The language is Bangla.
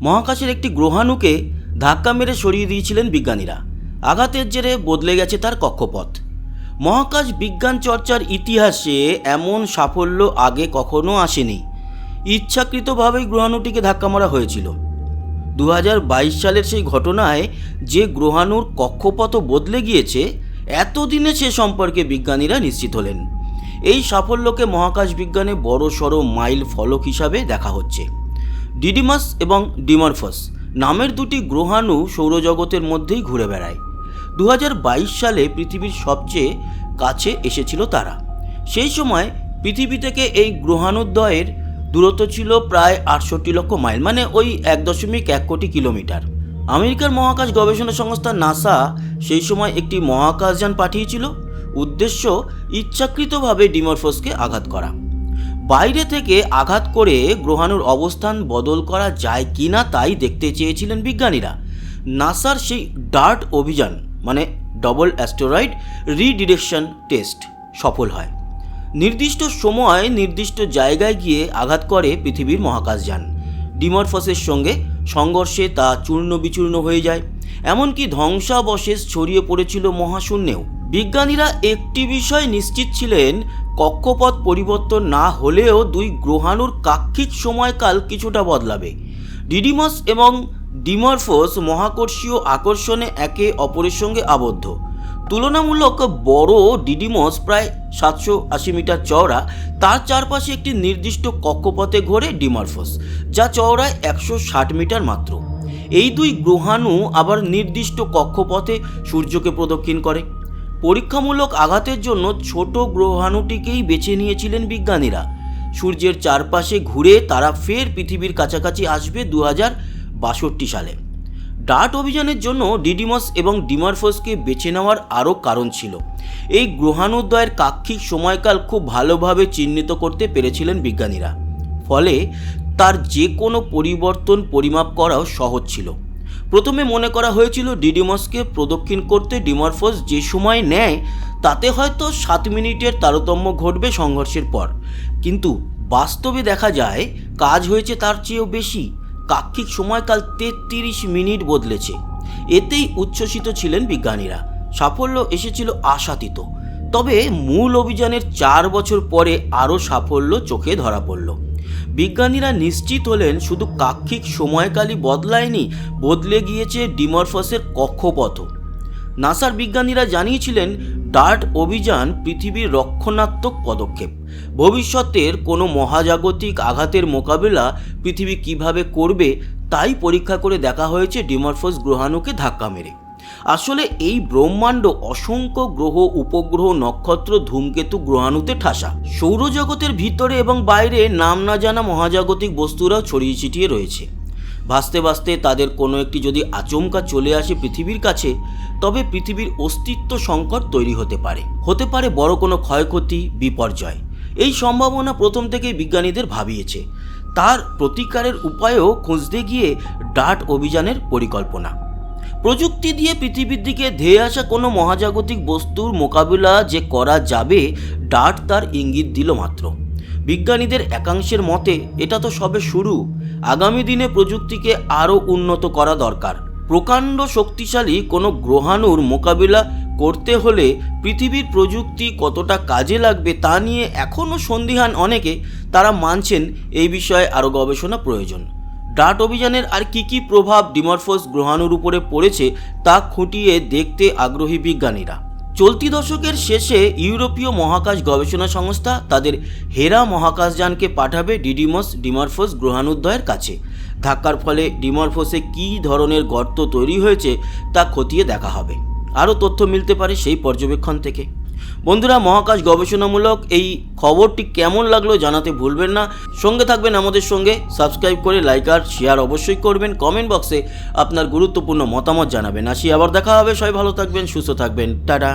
মহাকাশের একটি গ্রহাণুকে ধাক্কা মেরে সরিয়ে দিয়েছিলেন বিজ্ঞানীরা। আঘাতের জেরে বদলে গেছে তার কক্ষপথ। মহাকাশ বিজ্ঞান চর্চার ইতিহাসে এমন সাফল্য আগে কখনো আসেনি। ইচ্ছাকৃতভাবেই গ্রহাণুটিকে ধাক্কা মারা হয়েছিল। 2022 সালের সেই ঘটনায় যে গ্রহাণুর কক্ষপথ বদলে গিয়েছে, এতদিনে সে সম্পর্কে বিজ্ঞানীরা নিশ্চিত হলেন। এই সাফল্যকে মহাকাশ বিজ্ঞানে বড়সড় মাইল ফলক হিসাবে দেখা হচ্ছে। ডিডিমাস এবং ডিমরফস নামের দুটি গ্রহাণু সৌরজগতের মধ্যেই ঘুরে বেড়ায়। 2022 সালে পৃথিবীর সবচেয়ে কাছে এসেছিল তারা। সেই সময় পৃথিবী থেকে এই গ্রহাণুদ্বয়ের দূরত্ব ছিল প্রায় 68 লক্ষ মাইল, মানে ওই 1.1 কোটি কিলোমিটার। আমেরিকার মহাকাশ গবেষণা সংস্থা নাসা সেই সময় একটি মহাকাশযান পাঠিয়েছিল। উদ্দেশ্য ইচ্ছাকৃতভাবে ডিমরফসকে আঘাত করা। বাইরে থেকে আঘাত করে গ্রহাণুর অবস্থান বদল করা যায় কি না তাই দেখতে চেয়েছিলেন বিজ্ঞানীরা। নাসার সেই ডার্ট অভিযান, মানে ডবল অ্যাস্টেরয়েড রিডিরেকশন টেস্ট, সফল হয়। নির্দিষ্ট সময় নির্দিষ্ট জায়গায় গিয়ে আঘাত করে পৃথিবীর মহাকাশযান। ডিমরফসের সঙ্গে সংঘর্ষে তা চূর্ণ বিচূর্ণ হয়ে যায়, এমনকি ধ্বংসাবশেষ ছড়িয়ে পড়েছিল মহাশূন্যেও। বিজ্ঞানীরা একটি বিষয় নিশ্চিত ছিলেন, কক্ষপথ পরিবর্তন না হলেও দুই গ্রহাণুর কাক্ষিক সময়কাল কিছুটা বদলাবে। ডিডিমাস এবং ডিমরফস মহাকর্ষীয় আকর্ষণে একে অপরের সঙ্গে আবদ্ধ। তুলনামূলক বড় ডিডিমস প্রায় 780 মিটার চওড়া, তার চারপাশে একটি নির্দিষ্ট কক্ষপথে ঘোরে ডিমরফস, যা চওড়ায় 160 মিটার মাত্র। এই দুই গ্রহাণু আবার নির্দিষ্ট কক্ষপথে সূর্যকে প্রদক্ষিণ করে। পরীক্ষামূলক আঘাতের জন্য ছোট গ্রহাণুটিকেই বেছে নিয়েছিলেন বিজ্ঞানীরা। সূর্যের চারপাশে ঘুরে তারা ফের পৃথিবীর কাছাকাছি আসবে 2062 সালে। ডার্ট অভিযানের জন্য ডিডিমাস এবং ডিমরফসকে বেছে নেওয়ার আরও কারণ ছিল। এই গ্রহাণুদ্বয়ের কাক্ষিক সময়কাল খুব ভালোভাবে চিহ্নিত করতে পেরেছিলেন বিজ্ঞানীরা। ফলে তার যে কোনো পরিবর্তন পরিমাপ করাও সহজ ছিল। প্রথমে মনে করা হয়েছিল ডিডিমাসকে প্রদক্ষিণ করতে ডিমরফস যে সময় নেয় তাতে হয়তো 7 মিনিটের তারতম্য ঘটবে সংঘর্ষের পর, কিন্তু বাস্তবে দেখা যায় কাজ হয়েছে তার চেয়েও বেশি। কাক্ষিক সময়কাল 33 মিনিট বদলেছে। এতেই উচ্ছ্বসিত ছিলেন বিজ্ঞানীরা। সাফল্য এসেছিল আশাতীত। তবে মূল অভিযানের 4 বছর পরে আরও সাফল্য চোখে ধরা পড়ল। বিজ্ঞানীরা নিশ্চিত হলেন শুধু কাক্ষিক সময়কালই বদলায়নি, বদলে গিয়েছে ডিমরফসের কক্ষপথও। নাসার বিজ্ঞানীরা জানিয়েছিলেন ডার্ট অভিযান পৃথিবীর রক্ষণাত্মক পদক্ষেপ। ভবিষ্যতের কোনো মহাজাগতিক আঘাতের মোকাবিলা পৃথিবী কিভাবে করবে তাই পরীক্ষা করে দেখা হয়েছে ডিমরফস গ্রহাণুকে ধাক্কা মেরে। আসলে এই ব্রহ্মাণ্ড অসংখ্য গ্রহ, উপগ্রহ, নক্ষত্র, ধূমকেতু, গ্রহাণুতে ঠাসা। সৌরজগতের ভিতরে এবং বাইরে নাম না জানা মহাজাগতিক বস্তুরাও ছড়িয়ে ছিটিয়ে রয়েছে। ভাসতে ভাসতে তাদের কোনো একটি যদি আচমকা চলে আসে পৃথিবীর কাছে, তবে পৃথিবীর অস্তিত্ব সংকট তৈরি হতে পারে বড় কোনো ক্ষয়ক্ষতি, বিপর্যয়। এই সম্ভাবনা প্রথম থেকেই বিজ্ঞানীদের ভাবিয়েছে। তার প্রতিকারের উপায়ও খুঁজতে গিয়ে ডার্ট অভিযানের পরিকল্পনা। প্রযুক্তি দিয়ে পৃথিবীর দিকে ধেয়ে আসা কোনো মহাজাগতিক বস্তুর মোকাবিলা যে করা যাবে, ডার্ট তার ইঙ্গিত দিল মাত্র। বিজ্ঞানীদের একাংশের মতে এটা তো সবে শুরু। আগামী দিনে প্রযুক্তিকে আরও উন্নত করা দরকার। প্রকাণ্ড শক্তিশালী কোনো গ্রহাণুর মোকাবিলা করতে হলে পৃথিবীর প্রযুক্তি কতটা কাজে লাগবে তা নিয়ে এখনও সন্দিহান অনেকে। তারা মানছেন এই বিষয়ে আরও গবেষণা প্রয়োজন। ডার্ট অভিযানের আর কি প্রভাব ডিমরফস গ্রহাণুর উপরে পড়েছে তা খুঁটিয়ে দেখতে আগ্রহী বিজ্ঞানীরা। চলতি দশকের শেষে ইউরোপীয় মহাকাশ গবেষণা সংস্থা তাদের হেরা মহাকাশযানকে পাঠাবে ডিডিমাস ডিমরফস গ্রহাণুদ্বয়ের কাছে। ধাক্কার ফলে ডিমরফসে কী ধরনের গর্ত তৈরি হয়েছে তা খতিয়ে দেখা হবে। আরও তথ্য মিলতে পারে সেই পর্যবেক্ষণ থেকে। বন্ধুরা, মহাকাশ গবেষণামূলক এই খবরটি কেমন লাগলো জানাতে ভুলবেন না। সঙ্গে থাকবেন আমাদের সঙ্গে। সাবস্ক্রাইব করে লাইক আর শেয়ার অবশ্যই করবেন। কমেন্ট বক্সে আপনার গুরুত্বপূর্ণ মতামত জানাবেন। আসি, আবার দেখা হবে। সবাই ভালো থাকবেন, সুস্থ থাকবেন। টাটা।